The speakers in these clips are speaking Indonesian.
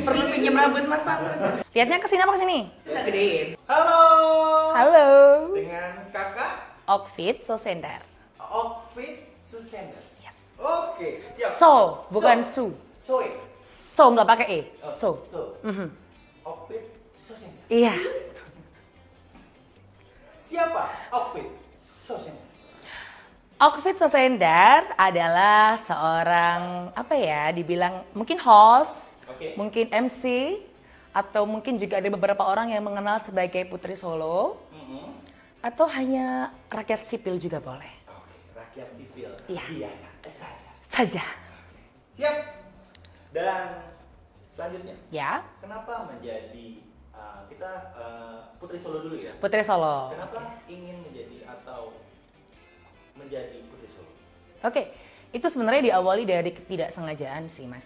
Perlu pinjam rambut Mas Taman. Lihatnya ke sini apa ke sini? Kita gedein. Halo. Halo. Dengan kakak Outfit Sosendar. Outfit Susender. Yes. Oke, siap. So, bukan su. Soe. So nggak pakai e. So. So. Outfit Susender. Iya. Siapa Outfit Susender? Outfit Sosendar adalah seorang apa ya, dibilang mungkin host, Oke. mungkin MC, atau mungkin juga ada beberapa orang yang mengenal sebagai Putri Solo, atau hanya rakyat sipil juga boleh. Oke, rakyat sipil. Iya. Biasa saja. Saja. Siap. Dan selanjutnya, Ya, kenapa menjadi kita Putri Solo dulu ya? Putri Solo. Kenapa ingin menjadi atau menjadi Putri Solo? Oke, itu sebenarnya diawali dari ketidaksengajaan sih, Mas.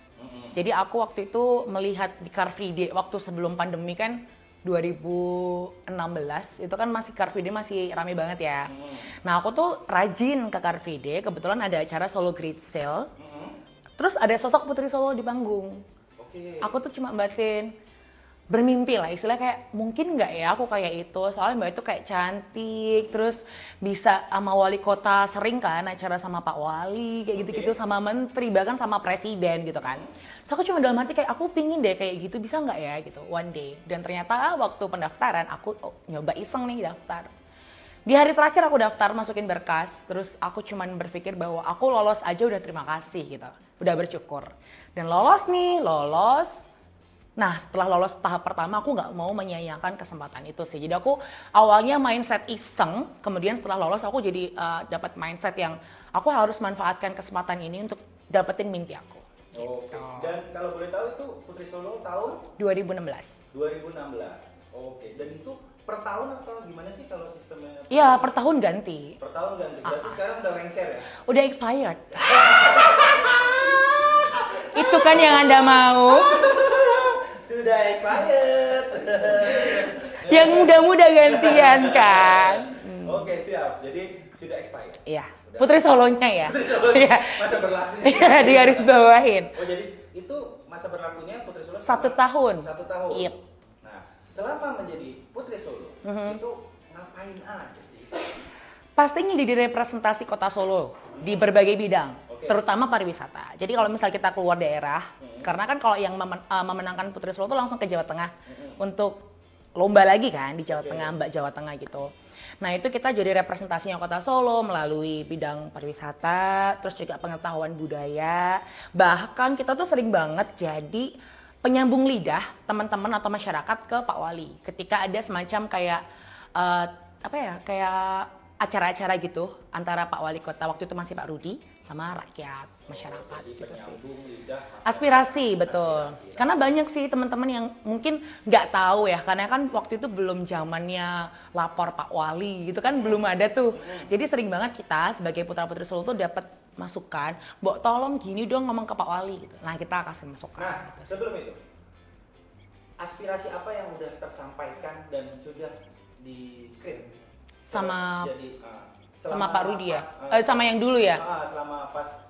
Jadi aku waktu itu melihat di Car Free Day waktu sebelum pandemi kan 2016, itu kan masih Car Free Day masih rame banget ya. Nah, aku tuh rajin ke Car Free Day, kebetulan ada acara Solo Great Sale. Terus ada sosok Putri Solo di panggung. Oke. Aku tuh cuma batin bermimpi lah, istilahnya kayak mungkin nggak ya aku kayak itu, soalnya mbak itu kayak cantik, terus bisa sama wali kota, sering kan acara sama Pak Wali kayak gitu-gitu, sama menteri, bahkan sama presiden gitu kan. So aku cuma dalam hati kayak aku pingin deh kayak gitu, bisa nggak ya gitu one day. Dan ternyata waktu pendaftaran aku nyoba iseng nih daftar. Di hari terakhir aku daftar, masukin berkas, terus aku cuman berpikir bahwa aku lolos aja udah terima kasih gitu, udah bersyukur. Dan lolos nih, lolos. Nah, setelah lolos tahap pertama, aku nggak mau menyia-nyiakan kesempatan itu sih. Jadi aku awalnya mindset iseng, kemudian setelah lolos aku jadi dapat mindset yang aku harus manfaatkan kesempatan ini untuk dapetin mimpi aku. Oke. Dan kalau boleh tahu itu Putri Solo tahun 2016. 2016. Oke. Dan itu per tahun atau gimana sih kalau sistemnya? Iya, per tahun ganti. Per tahun ganti. Berarti sekarang udah lengser ya? Udah expired. Itu kan yang Anda mau. Sudah expired. Yang muda-muda gantian kan. Oke, siap. Jadi sudah expired. Iya. Putri Solonya ya. Iya. Masa berlakunya. Iya, digaris bawahin. Oh, jadi itu masa berlakunya Putri Solo 1 tahun. 1 tahun. Iya. Nah, selama menjadi Putri Solo, itu ngapain aja sih? Pastinya jadi representasi kota Solo di berbagai bidang, terutama pariwisata. Jadi kalau misal kita keluar daerah, karena kan kalau yang memenangkan Putri Solo itu langsung ke Jawa Tengah untuk lomba lagi kan di Jawa Tengah, Mbak Jawa Tengah gitu. Nah itu kita jadi representasinya kota Solo melalui bidang pariwisata, terus juga pengetahuan budaya. Bahkan kita tuh sering banget jadi penyambung lidah teman-teman atau masyarakat ke Pak Wali. Ketika ada semacam kayak kayak acara-acara gitu antara Pak Wali Kota waktu itu masih Pak Rudi sama rakyat masyarakat gitu sih. Aspirasi betul. Aspirasi, ya. Karena banyak sih teman-teman yang mungkin nggak tahu ya, karena kan waktu itu belum zamannya lapor Pak Wali gitu kan, belum ada tuh. Jadi sering banget kita sebagai putra-putri Solo tuh dapat masukan, "Mbok tolong gini dong ngomong ke Pak Wali" gitu. Nah, kita kasih masukan. Nah, gitu. sebelum itu, aspirasi apa yang udah tersampaikan dan sudah dikirim Sama jadi, sama Pak Rudi ya? pas, Sama yang dulu ya? selama pas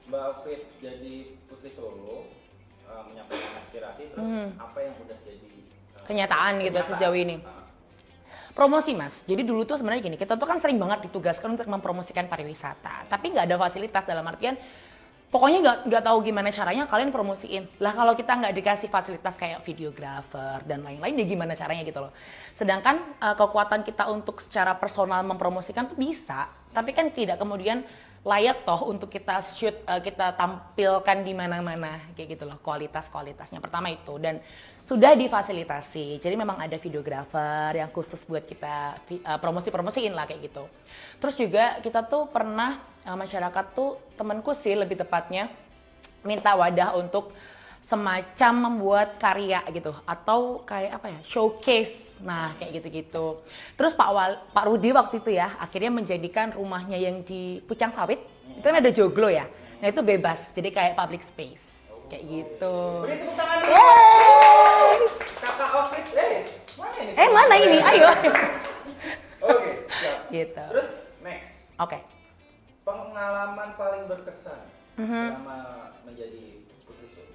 Mbak Fit jadi Putri Solo menyampaikan aspirasi, terus apa yang udah jadi Kenyataan gitu sejauh ini. Promosi Mas, jadi dulu tuh sebenarnya gini, kita tuh kan sering banget ditugaskan untuk mempromosikan pariwisata, tapi nggak ada fasilitas, dalam artian pokoknya nggak tahu gimana caranya kalian promosiin. Lah kalau kita nggak dikasih fasilitas kayak videographer dan lain-lain, ya gimana caranya gitu loh. Sedangkan kekuatan kita untuk secara personal mempromosikan tuh bisa, tapi kan tidak kemudian layak toh untuk kita shoot, kita tampilkan di mana-mana kayak gitu loh, kualitasnya. Pertama itu, dan sudah difasilitasi. Jadi memang ada videographer yang khusus buat kita promosi-promosiin lah kayak gitu. Terus juga kita tuh pernah masyarakat tuh, temanku sih lebih tepatnya, minta wadah untuk semacam membuat karya gitu atau kayak apa ya, showcase, nah kayak gitu-gitu. Terus Pak Rudi waktu itu ya akhirnya menjadikan rumahnya yang di Pucang Sawit itu kan ada joglo ya, nah itu bebas jadi kayak public space kayak gitu. Beri tepuk tangan dulu. Yeay! Kakak Outfit, mana ini? Mana ini? Ayo. Oke, siap. Gitu. Terus next, Oke. pengalaman paling berkesan selama menjadi Putri Solo.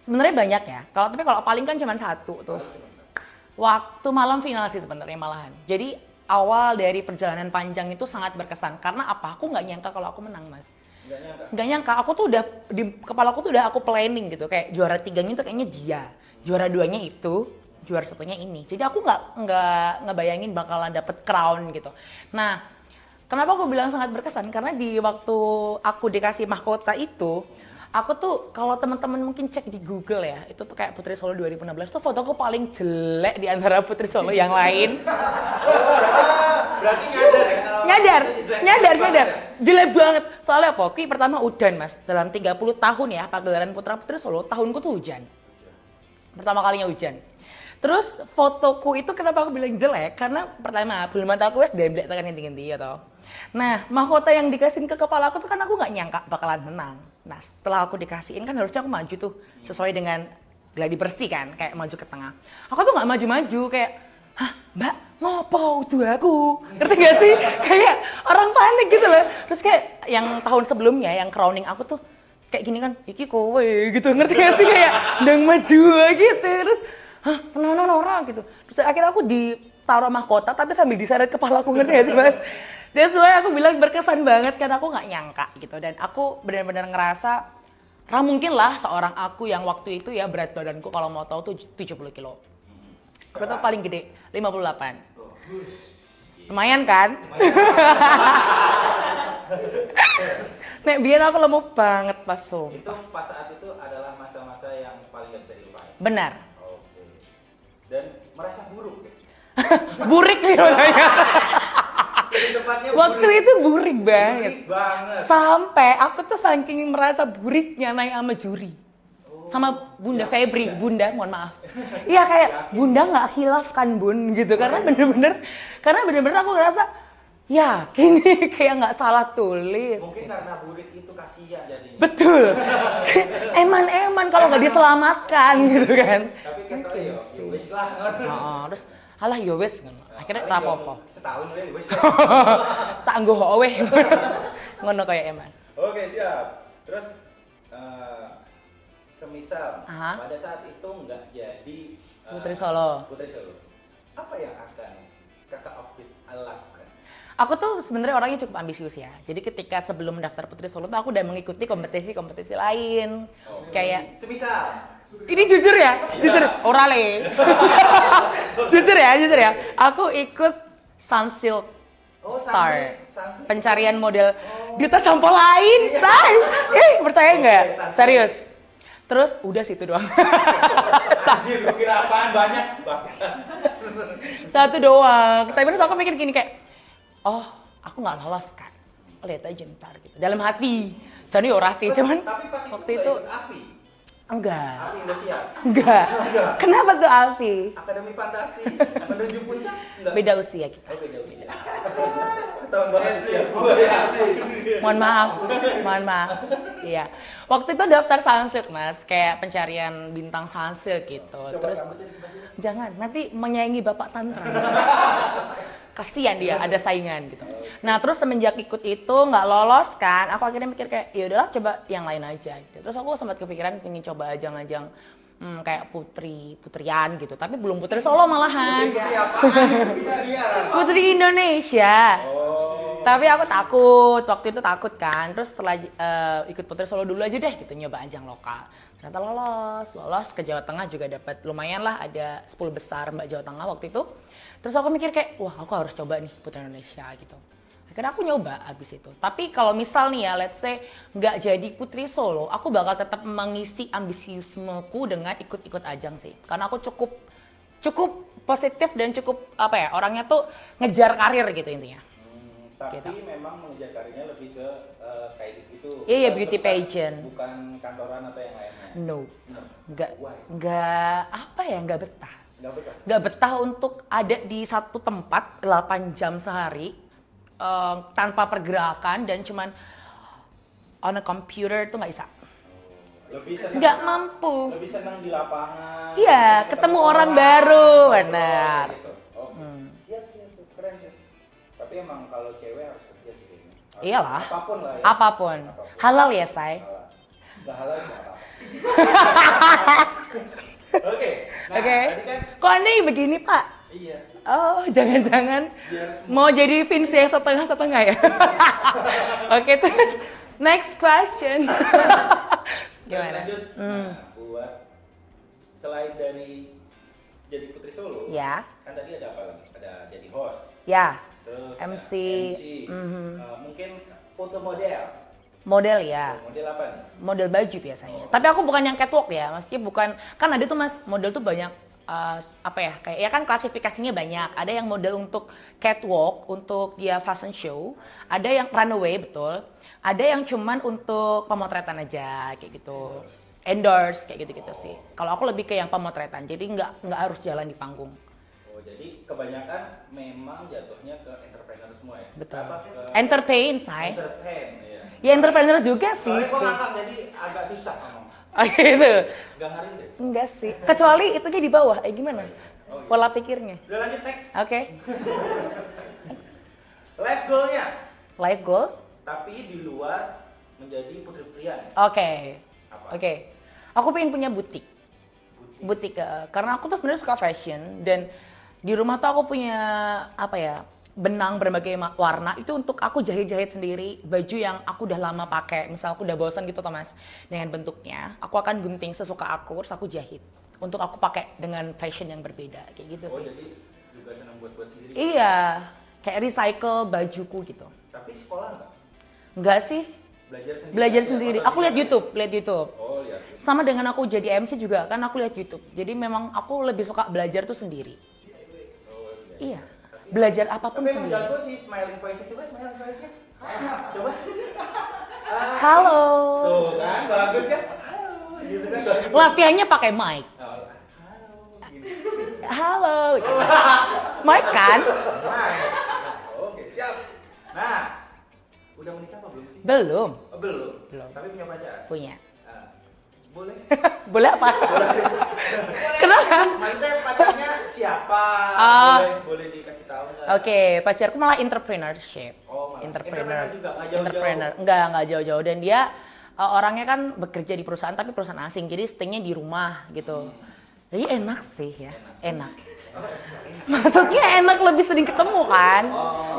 Sebenarnya banyak ya. Tapi kalau paling kan cuma satu tuh. Waktu malam final sih sebenarnya malahan. Jadi awal dari perjalanan panjang itu sangat berkesan. Karena apa? Aku nggak nyangka kalau aku menang, Mas. Nggak nyangka. Aku tuh udah di kepala aku tuh udah aku planning gitu. Kayak juara 3-nya itu kayaknya dia, juara 2-nya itu, juara 1-nya ini. Jadi aku nggak ngebayangin bakalan dapet crown gitu. Nah, kenapa aku bilang sangat berkesan? Karena di waktu aku dikasih mahkota itu, aku tuh kalau teman-teman mungkin cek di Google ya, itu tuh kayak Putri Solo 2016 tuh fotoku paling jelek di antara Putri Solo yang lain. Berarti nyadar ya kalau Nyadar. Jelek banget. Soalnya apa? Pertama udan, Mas. Dalam 30 tahun ya pagelaran Putra Putri Solo, tahunku tuh hujan. Pertama kalinya hujan. Terus fotoku itu kenapa aku bilang jelek? Karena pertama, bulu mataku wes demblek tekan inti-inti ya toh. Nah, mahkota yang dikasihin ke kepala aku tuh kan aku nggak nyangka bakalan menang. Nah, setelah aku dikasihin kan harusnya aku maju tuh sesuai dengan gladi bersih kan, kayak maju ke tengah. Aku tuh nggak maju-maju kayak, hah mbak ngopo tuh aku, ngerti gak sih? Kayak orang panik gitu loh. Terus kayak yang tahun sebelumnya yang crowning aku tuh kayak gini kan, iki kowe gitu, ngerti gak sih? Kayak ndang maju gitu. Terus hah tenang orang gitu. Terus akhirnya aku ditaruh mahkota tapi sambil diseret kepala aku, ngerti gak sih Mas? Dan soalnya aku bilang berkesan banget karena aku nggak nyangka gitu. Dan aku benar-benar ngerasa, mungkin lah seorang aku yang waktu itu ya berat badanku kalau mau tahu tuh 70 kilo. Aku tuh paling gede, 58. Lumayan kan? Nek biar aku lemuk banget pas itu pas saat itu adalah masa-masa yang paling gak bisa dilupain. Benar. Oke. Dan merasa buruk ya? Burik nih namanya. Waktu burik. itu burik banget. Burik banget. Sampai aku tuh saking merasa buriknya naik sama juri. Sama Bunda Febri, Bunda mohon maaf. Iya kayak Bunda nggak khilaf kan Bun gitu. Karena bener-bener aku ngerasa yakin kayak nggak salah tulis. Mungkin karena burik itu kasihan jadinya. Betul. Eman kalau nggak diselamatkan gitu kan. Tapi kata ya wis lah. Terus halah ya wis akhirnya rapopo. Setahun wis. Tak nggo weh. Ngono kayak Mas. Oke, siap. Terus semisal Aha. pada saat itu nggak jadi Putri Solo. Apa yang akan Kakak Okvit lakukan? Aku tuh sebenarnya orangnya cukup ambisius ya. Jadi ketika sebelum mendaftar Putri Solo tuh aku udah mengikuti kompetisi-kompetisi lain. Kayak semisal ini jujur ya, jujur. Orale. jujur ya. Aku ikut Sunsilk Star. Sunsilk. Pencarian model duta sampo lain, say. Percaya nggak? Serius. Terus udah situ doang. Anjir, lu kira apaan banyak? Satu doang. Tapi terus aku mikir gini kayak, oh aku nggak lolos kan. Lihat aja ntar gitu. Dalam hati. Jadi ora sih, cuman Tapi pas waktu itu itu ikut AFI. enggak. AFI Indosiar. Enggak. Kenapa tuh Alfi? Akademi Fantasi menuju puncak enggak? Beda usia kita. Oh, beda usia. Tahun banget usia gua ya. Mohon maaf. Iya. Waktu itu daftar Sunsilk, Mas, kayak pencarian bintang Sunsilk gitu. Terus jangan, nanti menyaingi Bapak Tantra. Kasihan dia, ada saingan gitu. Nah, terus semenjak ikut itu nggak lolos kan, aku akhirnya mikir kayak, ya udahlah coba yang lain aja gitu. Terus aku sempat kepikiran pengen coba ajang-ajang kayak putrian gitu, tapi belum Putri Solo malahan. Putri apaan? Putri Indonesia. Tapi aku waktu itu takut kan. Terus setelah ikut Putri Solo dulu aja deh gitu, nyoba ajang lokal. Ternyata lolos ke Jawa Tengah juga dapat lumayan lah, ada 10 besar Mbak Jawa Tengah waktu itu. Terus aku mikir kayak, wah aku harus coba nih Putri Indonesia gitu. Akhirnya aku nyoba abis itu. Tapi kalau misal nih ya, let's say nggak jadi Putri Solo, aku bakal tetap mengisi ambisiusmeku dengan ikut-ikut ajang sih. Karena aku cukup positif dan cukup orangnya tuh ngejar karir gitu intinya. Tapi gitu. memang mengejar karirnya lebih ke kayak gitu. Iya, beauty pageant. Bukan kantoran atau yang lainnya. No. Why? Nggak betah. Nggak betul. Nggak betah untuk ada di satu tempat 8 jam sehari tanpa pergerakan dan cuman on a computer tuh nggak bisa. Lebih senang, Nggak mampu. Lebih senang di lapangan. Iya, lebih senang ketemu orang baru, benar. Gitu. Oke. Siap, keren sih. Tapi emang kalau cewek harus kerja sih kayaknya. Iyalah. Apapun lah ya. Apapun. Halal ya, say. Halal. Nggak halal nggak apa-apa. Oke. Nah, Oke. tadi kan Kok aneh begini, Pak? iya. Oh, jangan-jangan Biar semua mau jadi Vince yang setengah-setengah ya? Oke, terus next question. Gimana? Lanjut. Nah, buat selain dari jadi Putri Solo, Ya, kan tadi ada apa lagi? Ada jadi host, ya, terus MC, MC, mungkin foto model. model ya. Model apa nih? Model baju biasanya. Tapi aku bukan yang catwalk ya, maksudnya bukan, kan ada tuh mas, model tuh banyak, apa ya, kayak ya kan klasifikasinya banyak. Ada yang model untuk catwalk, untuk dia fashion show, ada yang runway betul, ada yang cuman untuk pemotretan aja, kayak gitu. Endorse, kayak gitu-gitu sih. Kalau aku lebih ke yang pemotretan, jadi nggak harus jalan di panggung. Oh, jadi kebanyakan memang jatuhnya ke entrepreneur semua ya? Betul. Apa, ke Entertain, say. entertain, ya. Ya entrepreneur juga sih. Soalnya gue ngangkat jadi agak susah ngomong. Oh gitu. Gak ngarin deh. Enggak sih. Kecuali itunya di bawah. Gimana? Oh, iya. Pola pikirnya. Udah lanjut next. Oke. Life goalnya, Life goals? tapi di luar menjadi putri-putrian. Oke. Apa? Oke. Aku pengen punya butik. Butik. Karena aku tuh sebenarnya suka fashion dan di rumah tuh aku punya apa ya? Benang berbagai warna itu untuk aku jahit-jahit sendiri baju yang aku udah lama pakai. Misal aku udah bosan gitu Thomas dengan bentuknya, aku akan gunting sesuka aku terus aku jahit untuk aku pakai dengan fashion yang berbeda kayak gitu Oh, sih. jadi juga senang buat-buat sendiri. Iya, kayak recycle bajuku gitu. Tapi sekolah nggak? Enggak sih, Belajar sendiri. belajar aja, sendiri. atau Aku lihat YouTube. Oh, lihat. Sama dengan aku jadi MC juga kan aku lihat YouTube. Jadi memang aku lebih suka belajar tuh sendiri. Oh, iya. Iya, belajar apapun Tapi emang sendiri. jago sih smiling face-nya. Coba smiling face-nya. Coba. Halo. Tuh kan, bagus kan? Halo, gitu kan. Latihannya pakai mic. Oh, halo, gini. Halo. Mic kan? Nah, oke, siap. Nah, udah menikah apa belum sih? Belum. Oh, belum. Belum. Tapi punya pacar? Punya. Ah, boleh. Boleh apa? Kenapa? Maksudnya pacarnya siapa? Ah. Boleh dikasih tahu nggak? Oke, pacarku malah entrepreneurship. Oh, malah. Entrepreneur. Entrepreneur juga, nggak jauh-jauh. Entrepreneur. Enggak jauh-jauh. Dan dia orangnya kan bekerja di perusahaan tapi perusahaan asing. Jadi stay-nya di rumah gitu. Jadi enak sih ya. Enak. Maksudnya enak lebih sering ketemu kan.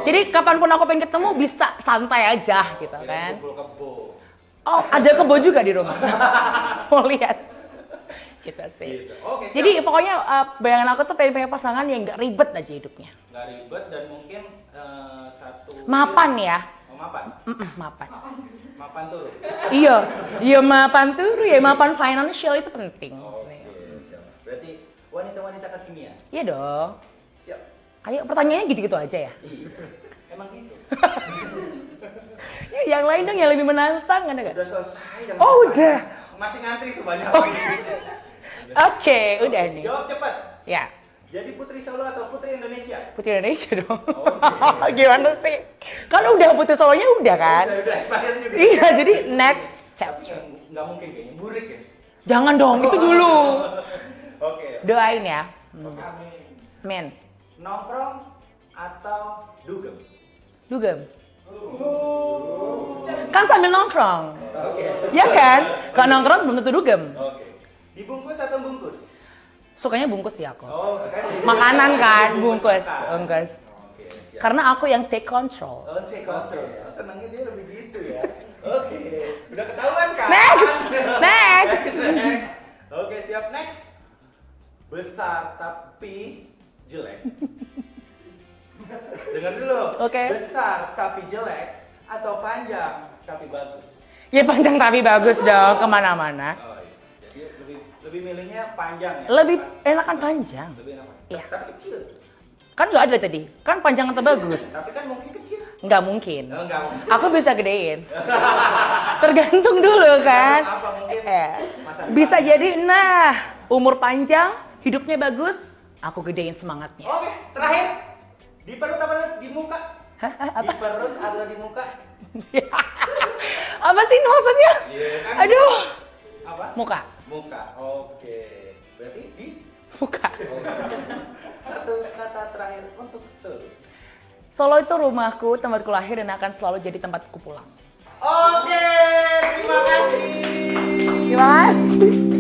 Jadi kapanpun aku pengen ketemu bisa santai aja gitu Kirain kan. kumpul kebo. Oh, ada kebo juga di rumah. Mau lihat. Gitu sih. Gitu. Oke, siap. Jadi pokoknya bayangan aku tuh pengen pasangan yang nggak ribet aja hidupnya. Nggak ribet dan mungkin satu. Mapan ya. Oh, mapan. Mapan. Mapan tuh. Iya mapan tuh ya mapan financial itu penting. Oke, siap. Berarti wanita-wanita kekinian. Iya dong. Siap. Ayo pertanyaannya gitu-gitu aja ya. Iya. Emang gitu. Ya, yang lain dong yang lebih menantang ada nggak? Udah selesai. jangan Oh, lupa. udah. Masih ngantri tuh banyak. Oke, udah nih. Jawab cepat. Ya, Jadi Putri Solo atau Putri Indonesia? Putri Indonesia dong. Oke. Gimana sih? Kan udah Putri Solonya udah kan? Udah expired juga. Iya, jadi next chapter. Nggak mungkin kayaknya. Burik ya? Jangan dong, itu dulu. Oke. Doain ya. Amin. Men, Nongkrong atau dugem? dugem. Kan sambil nongkrong. Oke. Ya kan? Kalau nongkrong belum tentu dugem. Oke. Dibungkus atau bungkus? Sukanya bungkus sih aku. Oh, sekarang Makanan kan, bungkus. Bungkus. Oke, siap. Karena aku yang take control. Oh, cek kontrol. Oh, senangnya dia lebih gitu ya. Oke. Udah ketahuan kan? Next! Next! Next. Oke, siap. Next. Besar tapi jelek. Dengar dulu. Oke. Besar tapi jelek atau panjang tapi bagus? Ya panjang tapi bagus dong, kemana-mana. Oh, iya. Jadi lebih milihnya panjang ya? Lebih enakan panjang. Lebih enak. Iya. Tapi kecil. Kan nggak ada tadi, kan panjang atau bagus? Tapi kan mungkin kecil. Nggak mungkin. Oh, enggak mungkin. Aku bisa gedein. Tergantung dulu kan. Apa mungkin masa depan? Bisa jadi, nah umur panjang, hidupnya bagus, aku gedein semangatnya. Oke, terakhir. Di perut apa di muka? Hah? Di perut atau di muka? Apa sih maksudnya? Iya kan? Aduh, Apa? muka, Muka. Oke. Berarti di muka. satu kata terakhir untuk Solo. Solo itu rumahku, tempatku lahir dan akan selalu jadi tempatku pulang. Oke, terima kasih. Terima kasih.